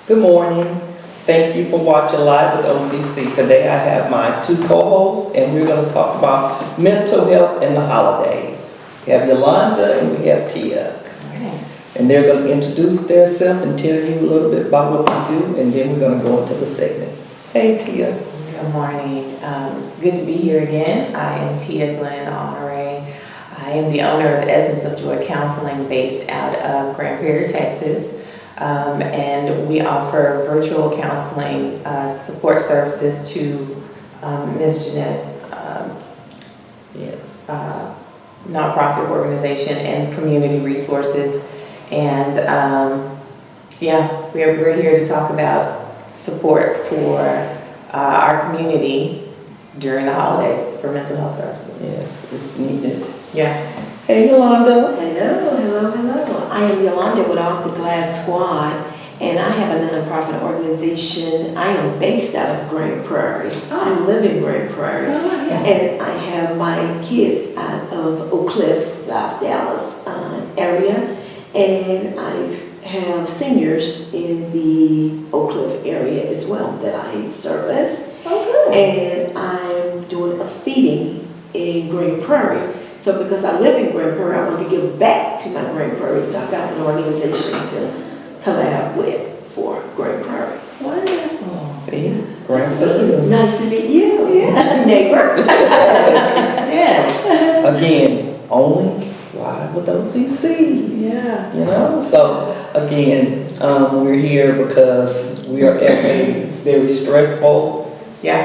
Good morning. Thank you for watching Live with OCC. Today I have my two co-hosts and we're going to talk about mental health and the holidays. We have Yolanda and we have Tia. And they're going to introduce themselves and tell you a little bit about what they do, and then we're going to go into the segment. Hey, Tia. Good morning. It's good to be here again. I am Tia Glenn Honore. I am the owner of Essence of Joy Counseling based out of Grand Prairie, Texas. And we offer virtual counseling support services to Ms. Jeanette's nonprofit organization and community resources. And we're here to talk about support for our community during the holidays for mental health services. Yes, it's needed. Yeah. Hey, Yolanda. Hello. I am Yolanda with Off the Glass Squad, and I have a nonprofit organization. I am based out of Grand Prairie. I live in Grand Prairie. And I have my kids out of Oak Cliff, South Dallas area. And I have seniors in the Oak Cliff area as well that I service. Oh, good. And I'm doing a feeding in Grand Prairie. So because I live in Grand Prairie, I want to give back to my Grand Prairie. So I found an organization to collab with for Grand Prairie. Wonderful. See, Grand Prairie. Nice to meet you. Yeah. Neighbor. Yeah. Again, only Live with OCC. Yeah. You know, so again, we're here because we are at a very stressful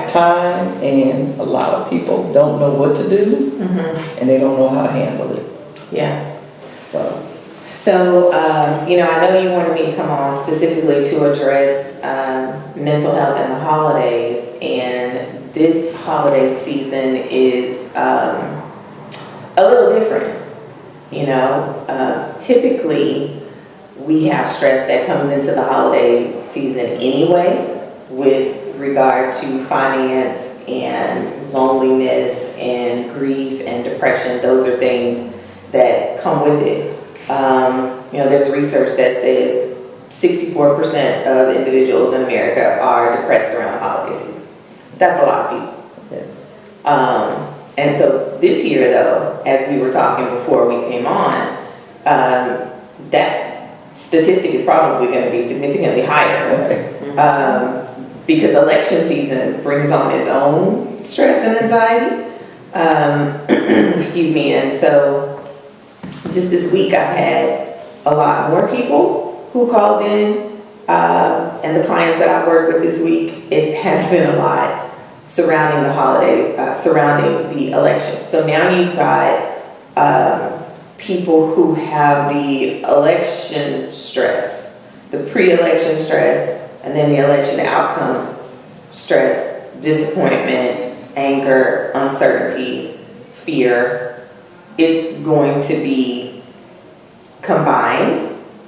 time, and a lot of people don't know what to do, and they don't know how to handle it. Yeah. So, I know you wanted me to come on specifically to address mental health and the holidays, and this holiday season is a little different. Typically we have stress that comes into the holiday season anyway with regard to finance and loneliness and grief and depression. Those are things that come with it. There's research that says 64% of individuals in America are depressed around the holiday season. That's a lot of people. yes. And so this year, though, as we were talking before we came on, that statistic is probably going to be significantly higher because election season brings on its own stress and anxiety. Excuse me. And so just this week, I've had a lot more people who called in, and the clients that I've worked with this week, it has been a lot surrounding the holiday, surrounding the election. So now you've got people who have the election stress, the pre-election stress, and then the election outcome stress, disappointment, anger, uncertainty, fear. It's going to be combined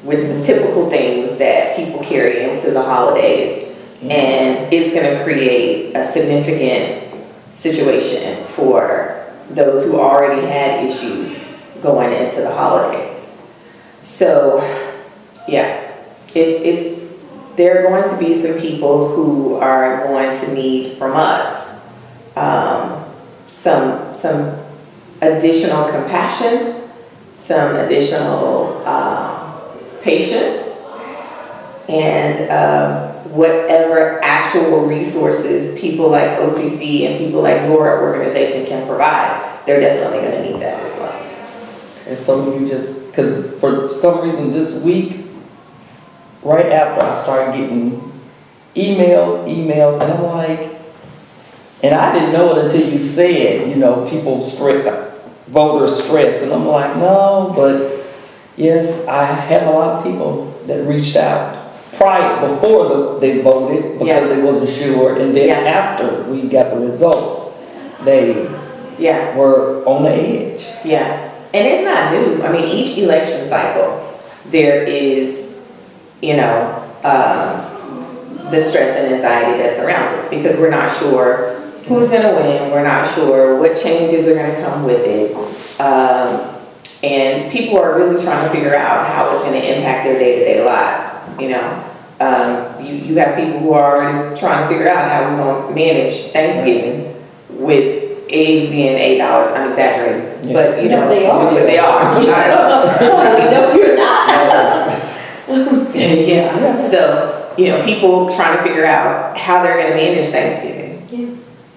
with the typical things that people carry into the holidays. And it's going to create a significant situation for those who already had issues going into the holidays. So, there are going to be some people who are going to need from us some additional compassion, some additional patience, and whatever actual resources people like OCC and people like your organization can provide, they're definitely going to need that as well. And so because for some reason this week, right after I started getting emails, and I'm like, and I didn't know it until you said, people voters stress, and I'm like, no, but yes, I had a lot of people that reached out before they voted because they wasn't sure, and then after we got the results, they were on the edge. Yeah, and it's not new. I mean, each election cycle, there is, the stress and anxiety that surrounds it because we're not sure who's going to win. We're not sure what changes are going to come with it. And people are really trying to figure out how it's going to impact their day-to-day lives. You you have people who are already trying to figure out how we're going to manage Thanksgiving with eggs being $8. I'm exaggerating, Yeah. but you know No, they are. But they are. No, you're not. Yeah. So, people trying to figure out how they're going to manage Thanksgiving.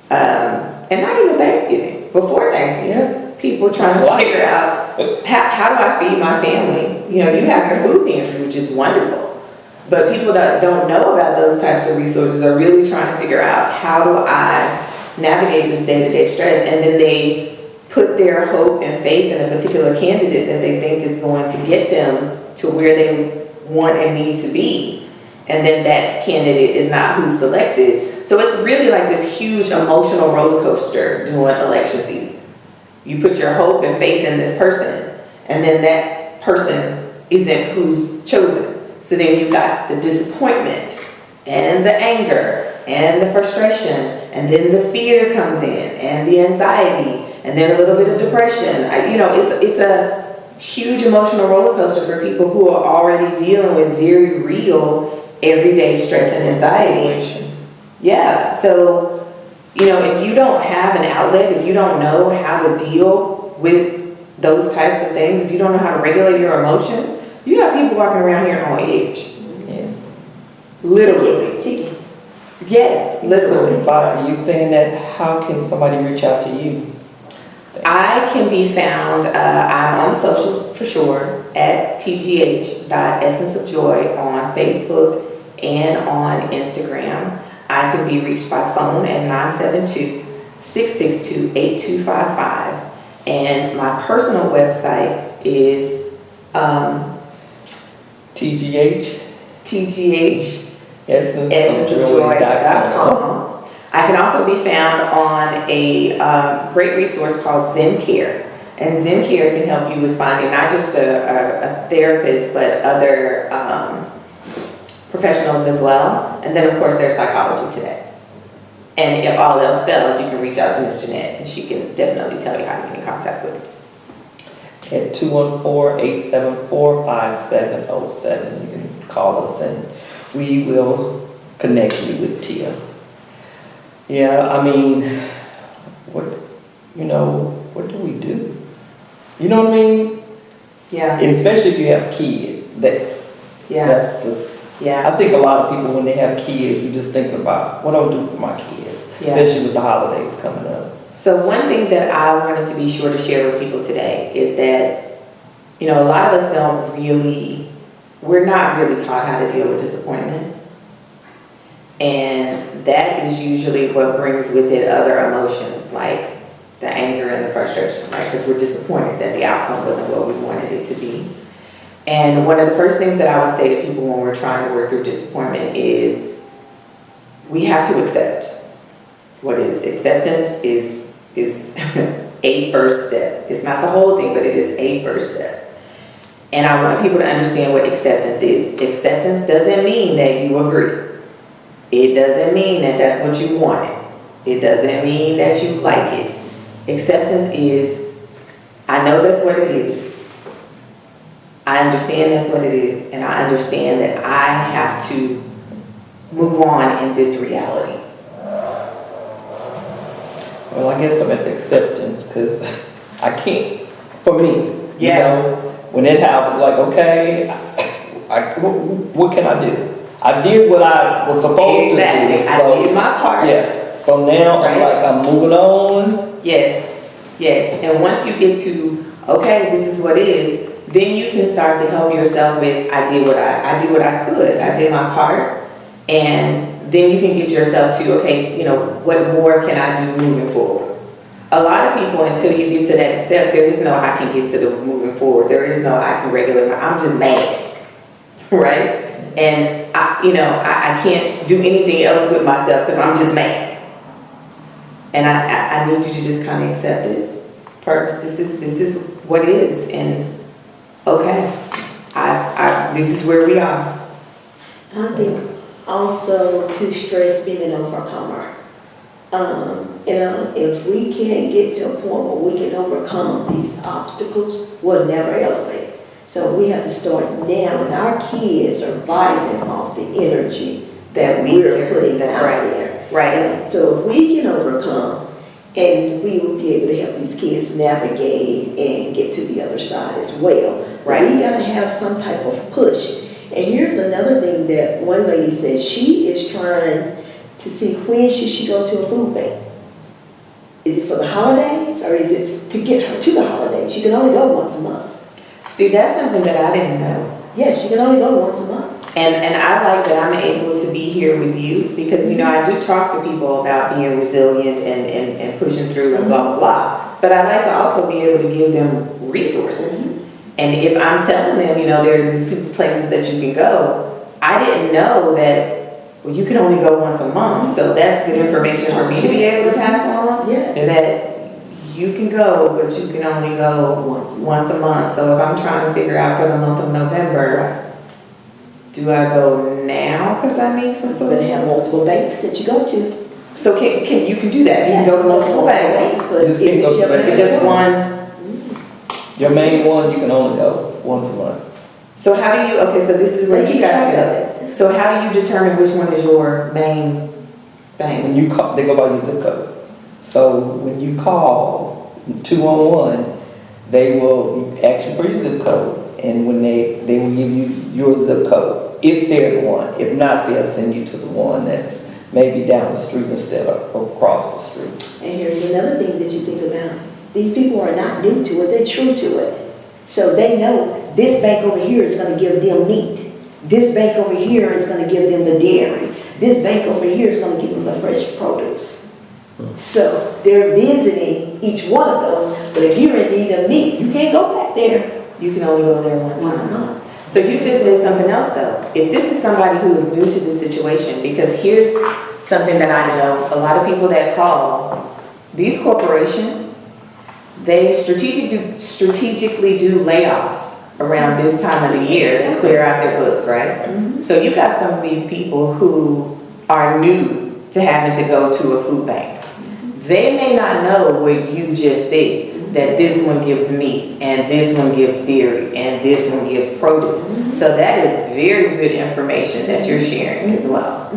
And not even Thanksgiving, before Thanksgiving. People trying to figure out how do I feed my family? You have your food pantry, which is wonderful. But people that don't know about those types of resources are really trying to figure out how do I navigate this day-to-day stress, and then they put their hope and faith in a particular candidate that they think is going to get them to where they want and need to be, and then that candidate is not who's selected. So it's really like this huge emotional roller coaster during election season. You put your hope and faith in this person, and then that person isn't who's chosen. So then you've got the disappointment and the anger and the frustration, and then the fear comes in, and the anxiety, and then a little bit of depression. It's a huge emotional roller coaster for people who are already dealing with very real everyday stress and anxiety. Yeah, so if you don't have an outlet, if you don't know how to deal with those types of things, if you don't know how to regulate your emotions, you have people walking around here on edge. Yes. Literally. Ticket. Yes, literally. So, by you saying that, how can somebody reach out to you? I can be found, I'm on the socials for sure, at tgh.essenceofjoy on Facebook and on Instagram. I can be reached by phone at 972-662-8255. And my personal website is TGH? essenceofjoy.com. I can also be found on a great resource called ZenCare. And ZenCare can help you with finding not just a therapist, but other professionals as well. And then, of course, there's Psychology Today. And if all else fails, you can reach out to Ms. Jeanette, and she can definitely tell you how to get in contact with you. At 214-874-5707. You can call us and we will connect you with Tia. Yeah, I mean, what do we do? You know what I mean? Yeah. And especially if you have kids. I think a lot of people, when they have kids, you just thinking about what do I do for my kids, especially with the holidays coming up. So one thing that I wanted to be sure to share with people today is that, a lot of us we're not really taught how to deal with disappointment. And that is usually what brings with it other emotions, like the anger and the frustration, right? Because we're disappointed that the outcome wasn't what we wanted it to be. And one of the first things that I would say to people when we're trying to work through disappointment is we have to accept what is. Acceptance is a first step. It's not the whole thing, but it is a first step. And I want people to understand what acceptance is. Acceptance doesn't mean that you agree. It doesn't mean that that's what you wanted. It doesn't mean that you like it. Acceptance is, I know that's what it is. I understand that's what it is, and I understand that I have to move on in this reality. Well, I guess I'm at the acceptance because I can't, for me, when it happens, like, okay, what can I do? I did what I was supposed to do. I did my part. Yes. So now I'm moving on. Yes. And once you get to, okay, this is what it is, then you can start to help yourself with, I did what I could. I did my part. And then you can get yourself to, okay, what more can I do moving forward? A lot of people, until you get to that accept, there is no I can get to the moving forward. There is no I can regulate I'm just mad, right? And I can't do anything else with myself because I'm just mad. And I need you to just kind of accept it first. This is what it is, and okay, this is where we are. I think also to stress being an overcomer. If we can't get to a point where we can overcome these obstacles, we'll never elevate. So we have to start now, and our kids are vibing off the energy That we're putting that's out right. there. Right. And so if we can overcome, and we will be able to help these kids navigate and get to the other side as well. Right. We gotta have some type of push. And here's another thing that one lady said, she is trying to see when should she go to a food bank. Is it for the holidays or is it to get her to the holidays? You can only go once a month. See, that's something that I didn't know. Yes, you can only go once a month. And I like that I'm able to be here with you because, you know, I do talk to people about being resilient and pushing through and blah, blah, blah. But I like to also be able to give them resources. And if I'm telling them, you know, there are these places that you can go, I didn't know that, well, you can only go once a month. So that's good information for me to be able to pass on. Yes. That you can go, but you can only go once a month. So if I'm trying to figure out for the month of November, do I go now because I need some food? They have multiple banks that you go to. So can you can do that? You can go to multiple banks. But You just can't go to banks. It's just one. Your main one, you can only go once a month. So how do you? Okay, so this is where They you keep guys track go. So how do you determine which one is your main bank? When you call, they go by your zip code. So when you call 211, they will ask you for your zip code, and when they will give you your zip code if there's one. If not, they'll send you to the one that's maybe down the street instead of across the street. And here's another thing that you think about. These people are not new to it, they're true to it. So they know this bank over here is gonna give them meat. This bank over here is gonna give them the dairy. This bank over here is gonna give them the fresh produce. So they're visiting each one of those, but if you're in need of meat, you can't go back there You can only go there once once a a month. month. So you just said something else though. If this is somebody who is new to this situation, because here's something that I know, a lot of people that call, these corporations, they strategically do layoffs around this time of the year to clear out their books, right? Mhm. So you got some of these people who are new to having to go to a food bank. They may not know what you just said, that this one gives meat, and this one gives dairy, and this one gives produce. So that is very good information that you're sharing as well.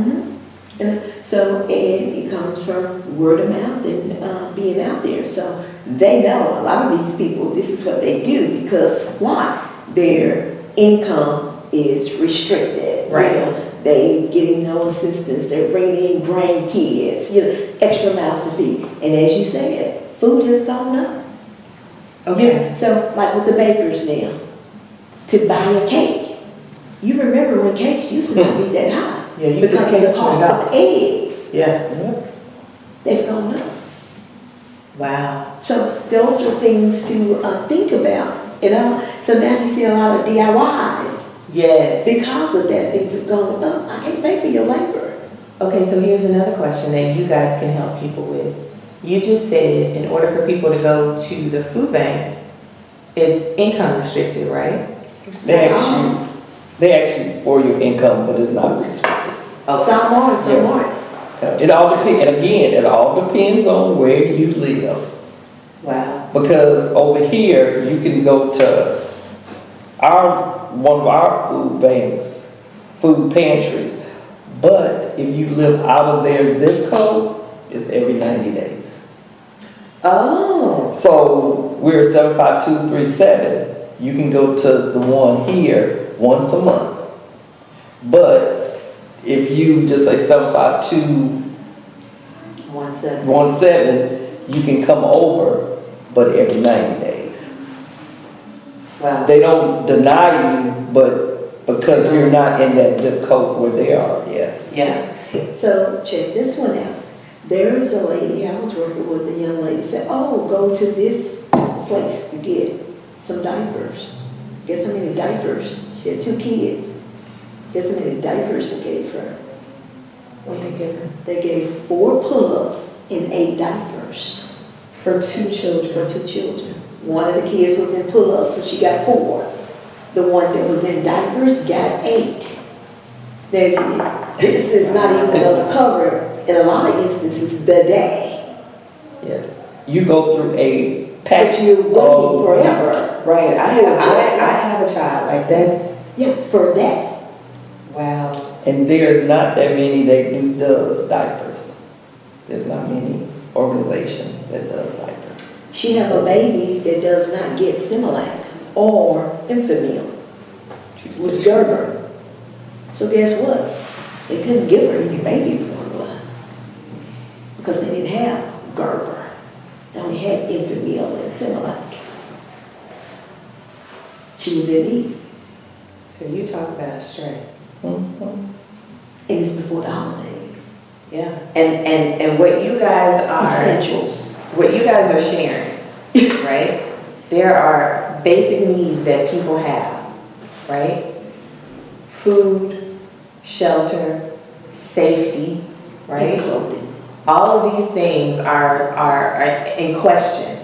And so, and it comes from word of mouth and being out there. So they know a lot of these people, this is what they do because why? Their income is restricted. Right. You know, they getting no assistance. They're bringing in grandkids, you know, extra mouths to feed. And as you said, food has gone up. Okay. So like with the bakers now, to buy a cake. You remember when cakes used to not be that high. Yeah, you Because of the cost of eggs, Yeah. they've gone up. Wow. So those are things to think about, you know. So now you see a lot of DIYs Yes. because of that. Things have gone up. I can't pay for your labor. Okay, so here's another question that you guys can help people with. You just said in order for people to go to the food bank, it's income restricted, right? They ask you for your income, but it's not restricted. Some are, some Yes. aren't. It all depends, and again, it all depends on where you live. Wow. Because over here, you can go to one of our food banks, food pantries. But if you live out of their zip code, it's every 90 days. Oh. So we're 75237. You can go to the one here once a month. But if you just say 75217, 1/7. you can come over, but every 90 days. Wow. They don't deny you, but because you're not in that zip code where they are, yes. Yeah. So check this one out. There is a lady, I was working with a young lady, said, oh, go to this place to get some diapers. Guess how many diapers? She had 2 kids. Guess how many diapers they gave her? What did they give her? They gave 4 pull-ups and 8 diapers For 2 children. for 2 children. One of the kids was in pull-ups, so she got 4. The one that was in diapers got 8. This is not even going to cover, in a lot of instances, the day. Yes. You go through a package. But you're waiting forever. Right. I have a child. Like that's Yeah, for that. wow. And there's not that many that does diapers. There's not many organizations that does diapers. She have a baby that does not get Similac or Infamil. It was Gerber. So guess what? They couldn't give her any baby formula because they didn't have Gerber. They only had Infamil and Similac. She was in need. So you talk about stress. Mhm. And it's before the holidays. Yeah. And what you guys Essentials. are sharing, right? There are basic needs that people have, right? Food, shelter, safety, And right? clothing. All of these things are in question.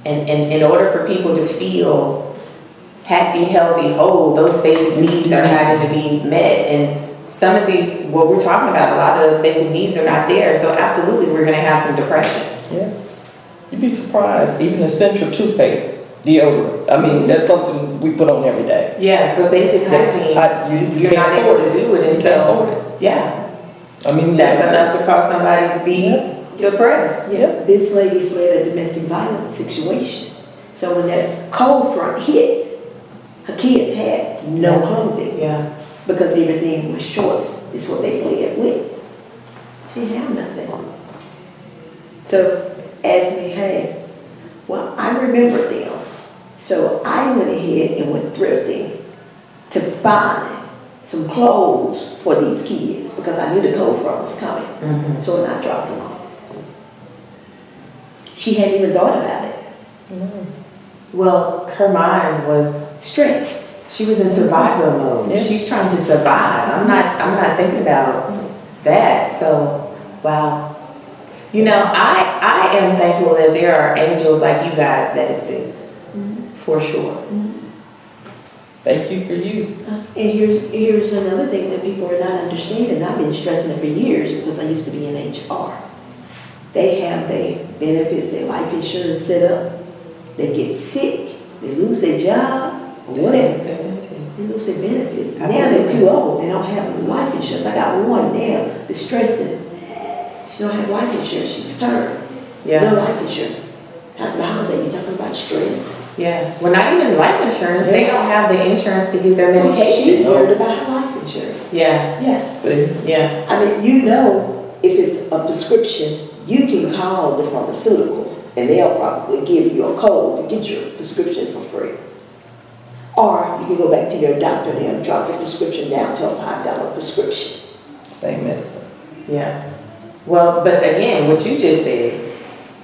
And in order for people to feel happy, healthy, whole, those basic needs are having to be met. And some of these, what we're talking about, a lot of those basic needs are not there. So absolutely, we're gonna have some depression. Yes. You'd be surprised, even essential toothpaste, deodorant. I mean, that's something we put on every day. Yeah, but basic hygiene, you're not able to do it, and so, yeah, I mean, that's enough to cause somebody to be depressed. Yeah. This lady fled a domestic violence situation. So when that cold front hit, her kids had no clothing Yeah, because everything was shorts. Is what they fled with. She didn't have nothing. So asked me, hey, well, I remember them. So I went ahead and went thrifting to find some clothes for these kids because I knew the cold front was coming. Mhm. So when I dropped them off, she hadn't even thought about it. well, her mind was, Stressed. she was in survival mode. Yeah. She's trying to survive. I'm not thinking about that. So, wow. You know, I am thankful that there are angels like you guys that exist, for sure. thank you for you. And here's another thing that people are not understanding. I've been stressing it for years because I used to be in HR. They have their benefits, their life insurance set up. They get sick, they lose their job, or whatever. They lose their benefits. Now they're too old. They don't have life insurance. I got one now that's stressing. She don't have life insurance. She was turned. Yeah. No life insurance. Talking about holiday, you're talking about stress. Yeah. Well, not even life insurance. They don't have the insurance to get their medication. She's worried about her life insurance. Yeah. Yeah. See? Yeah. I mean, you know, if it's a prescription, you can call the pharmaceutical and they'll probably give you a code to get your prescription for free. Or you can go back to your doctor and they'll drop the prescription down to a $5 prescription. Same medicine. Yeah. Well, but again, what you just said,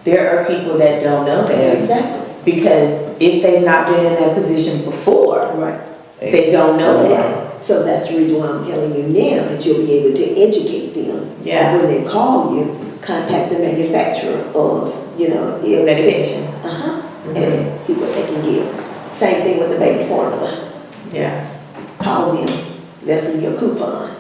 there are people that don't know that. Exactly. Because if they've not been in that position before, Right. they don't know that. So that's the reason why I'm telling you now that you'll be able to educate them. Yeah. And when they call you, contact the manufacturer of, Medication. And see what they can give. Same thing with the baby formula. Yeah. Call them, that's in your coupon.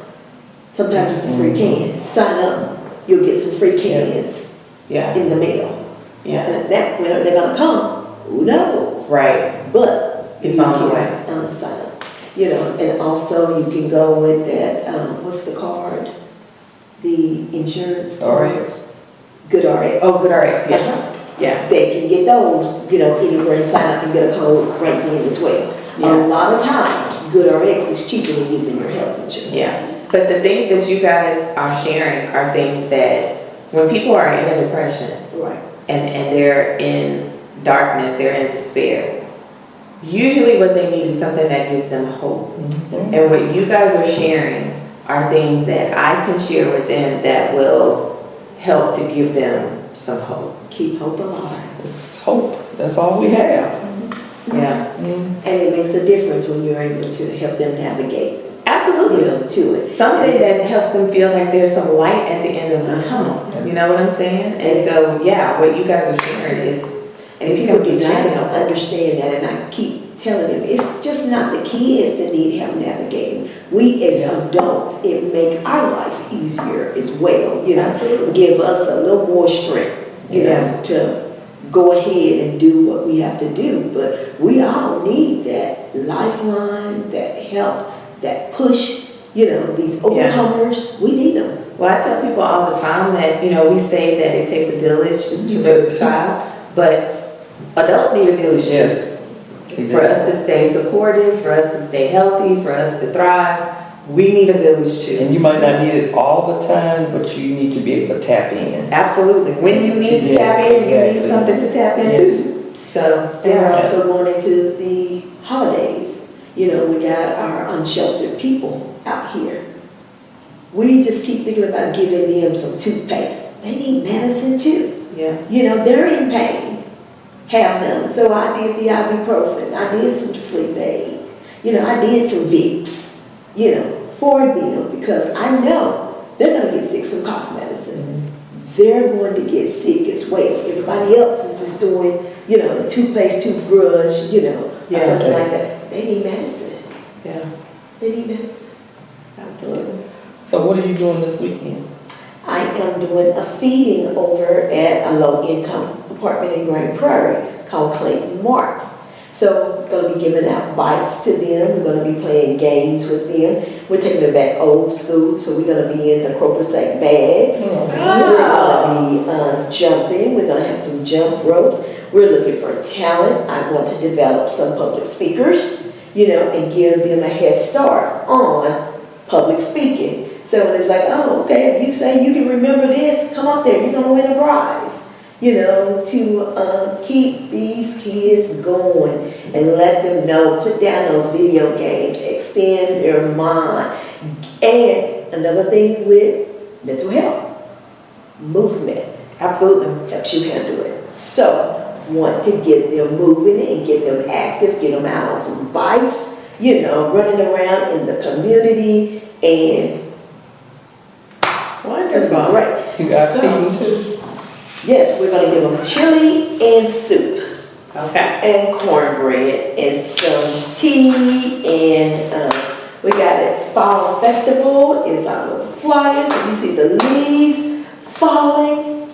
Sometimes it's a free can. Sign up, you'll get some free cans Yeah. in the mail. Yeah. And that, when they're gonna come, who knows? Right. But It's you on the can, way. sign up. And also you can go with that, what's the card? The insurance card? RX. Good RX. Oh, good RX. Yeah. Uh-huh. Yeah. They can get those, anywhere and sign up and get a code right then as well. Yeah. A lot of times, Good RX is cheaper than using your health insurance. Yeah. But the things that you guys are sharing are things that when people are in a depression Right. and they're in darkness, they're in despair, usually what they need is something that gives them hope. And what you guys are sharing are things that I can share with them that will help to give them some hope. Keep hope alive. This is hope. That's all we have. Yeah. And it makes a difference when you're able to help them navigate, Absolutely. to it. Something that helps them feel like there's some light at the end of the tunnel. You know what I'm saying? And so, yeah, what you guys are sharing is, And it's people gonna do be not changing. understand that, and I keep telling them, it's just not the kids that need help navigating. We as adults, it make our life easier as well, Absolutely. give us a little more strength, Yes. to go ahead and do what we have to do. But we all need that lifeline, that help, that push these overcomers, we need them. Well, I tell people all the time that, we say that it takes a village to raise a child, but adults need a village too. Yes. For us to stay supportive, for us to stay healthy, for us to thrive, we need a village too. And you might not need it all the time, but you need to be able to tap in. Absolutely. When you need to tap in, you need something to tap into. So, And we're also going into the holidays. We got our unsheltered people out here. We just keep thinking about giving them some toothpaste. They need medicine too. yeah. They're in pain. Have none. So I did the ibuprofen. I did some sleep aid. I did some Vicks, for them because I know they're going to get sick some cough medicine. They're going to get sick as well. Everybody else is just doing, the toothpaste, toothbrush, or something like that. They need medicine. Yeah. They need medicine. Absolutely. So what are you doing this weekend? I am doing a feeding over at a low-income apartment in Grand Prairie called Clayton Marks. So we're going to be giving out bites to them. We're going to be playing games with them. We're taking it back old school, so we're going to be in the crocus sack bags. We're going to be jumping. We're going to have some jump ropes. We're looking for talent. I want to develop some public speakers, and give them a head start on public speaking. So it's like, oh, okay, if you say you can remember this, come up there, you're going to win a prize. To keep these kids going and let them know, put down those video games, extend their mind. And another thing with mental health, movement. Absolutely. Helps you handle it. So, want to get them moving and get them active, get them out on some bikes, running around in the community and Wonderful. great. You got So, feeding too? yes, we're going to give them chili and soup Okay. and cornbread and some tea and we got it. Fall Festival is on the flyers. So you see the leaves falling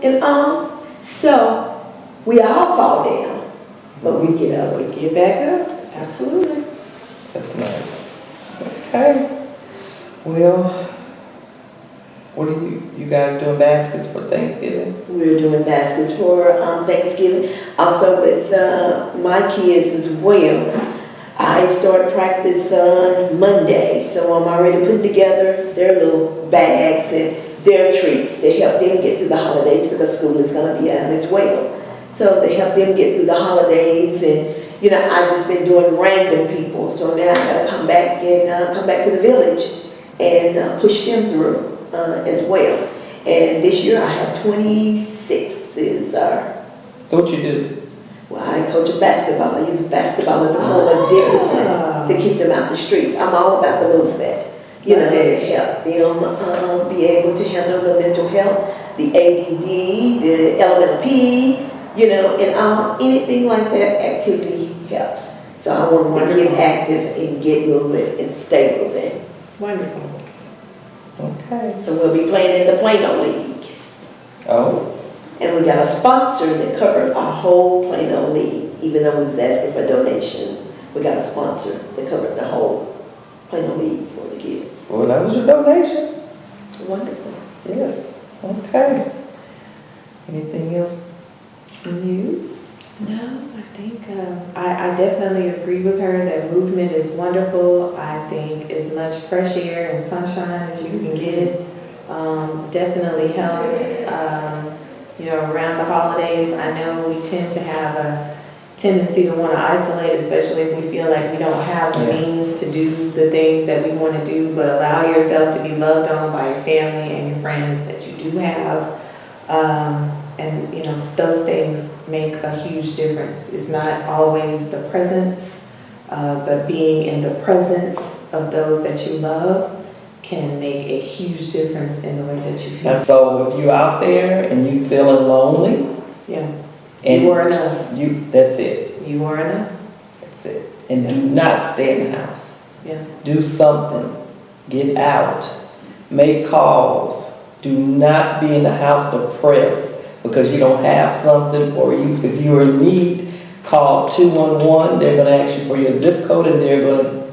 and all. So we all fall down, but we get up, we get back up. Absolutely. That's nice. Okay. Well, what are you guys doing baskets for Thanksgiving? We're doing baskets for Thanksgiving. Also with my kids as well. I start practice on Monday, so I'm already putting together their little bags and their treats to help them get through the holidays because school is going to be out as well. So to help them get through the holidays and I've just been doing random people, so now I got to come back to the village and push them through as well. And this year I have 26 So what you do? well, I coach basketball. I use basketball as a form of discipline to keep them out the streets. I'm all about the movement, to help them be able to handle the mental health, the ADD, the elemental P, and anything like that. Activity helps. So I want them to get active and get moving and stay moving. Wonderful. Okay. So we'll be playing in the Plano League. Oh. And we got a sponsor that covered our whole Plano League, even though we was asking for donations. We got a sponsor that covered the whole Plano League for the kids. Well, that was your donation. Wonderful. Yes. Okay. Anything else from you? No, I think I definitely agree with her that movement is wonderful. I think as much fresh air and sunshine as you can get definitely helps. Around the holidays, I know we tend to have a tendency to want to isolate, especially if we feel like we don't have the means to do the things that we want to do, but allow yourself to be loved on by your family and your friends that you do have. And those things make a huge difference. It's not always the presence, but being in the presence of those that you love can make a huge difference in the way that you feel. And so if you're out there and you feeling lonely, Yeah. and You are enough. that's it. You are enough. That's it. And do not stay in the house. Yeah. Do something. Get out. Make calls. Do not be in the house depressed because you don't have something, or if you're in need, call 211. They're going to ask you for your zip code and they're going to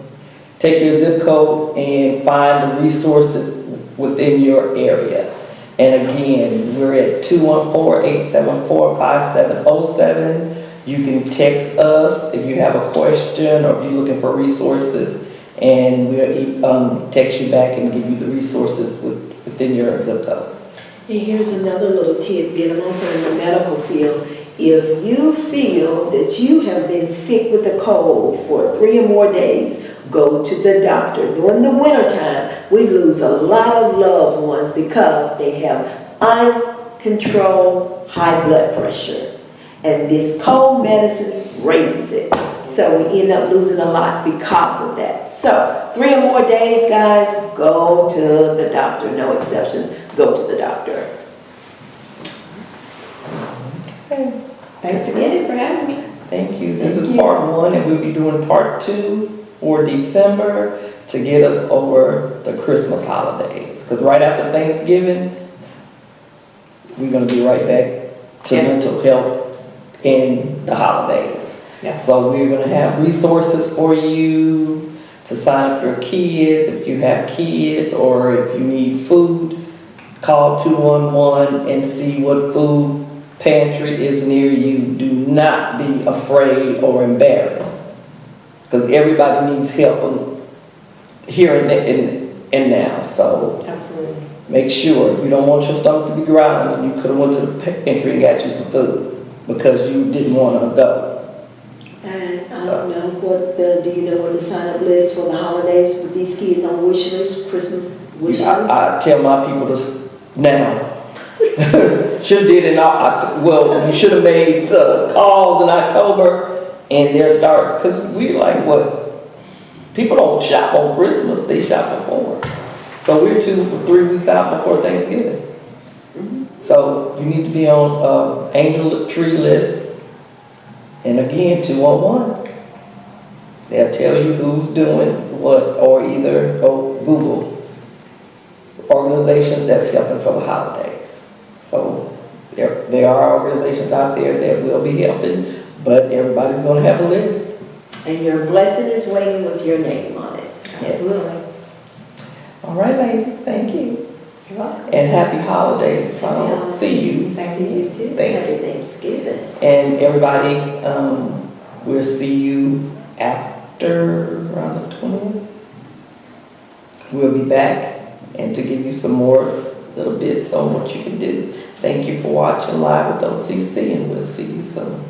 take your zip code and find the resources within your area. And again, we're at 214-874-5707. You can text us if you have a question or if you're looking for resources, and we'll text you back and give you the resources within your zip code. And here's another little tidbit, I'm also in the medical field. If you feel that you have been sick with a cold for 3 or more days, go to the doctor. During the wintertime, we lose a lot of loved ones because they have uncontrolled high blood pressure. And this cold medicine raises it. So we end up losing a lot because of that. So 3 or more days, guys, go to the doctor. No exceptions. Go to the doctor. Okay. Thanks again for having me. Thank you. This is part 1, and we'll be doing part 2 for December to get us over the Christmas holidays. Because right after Thanksgiving, we're going to be right back to mental health in the holidays. Yeah. So we're going to have resources for you to sign up your kids if you have kids, or if you need food, call 211 and see what food pantry is near you. Do not be afraid or embarrassed, because everybody needs help here and now. So Absolutely. make sure you don't want your stomach to be growling, and you could have went to the pantry and got you some food because you didn't want to go. And I don't know do you know what the sign up list for the holidays with these kids on wish list, Christmas wish list? I tell my people now. Should have did it well, you should have made the calls in October and they're starting, because we like what? People don't shop on Christmas, they shop before. So we're 2 or 3 weeks out before Thanksgiving. Mm-hmm. So you need to be on Angel Tree list. And again, 211. They'll tell you who's doing what, or either go Google organizations that's helping for the holidays. So there are organizations out there that will be helping, but everybody's going to have a list. And your blessing is waiting with your name on it. Yes. All right, ladies, thank you. You're welcome. And happy holidays if I don't see you. Thank you too. Thank Happy you. Thanksgiving. And everybody, we'll see you after around the 20th. We'll be back and to give you some more little bits on what you can do. Thank you for watching Live with OCC, and we'll see you soon.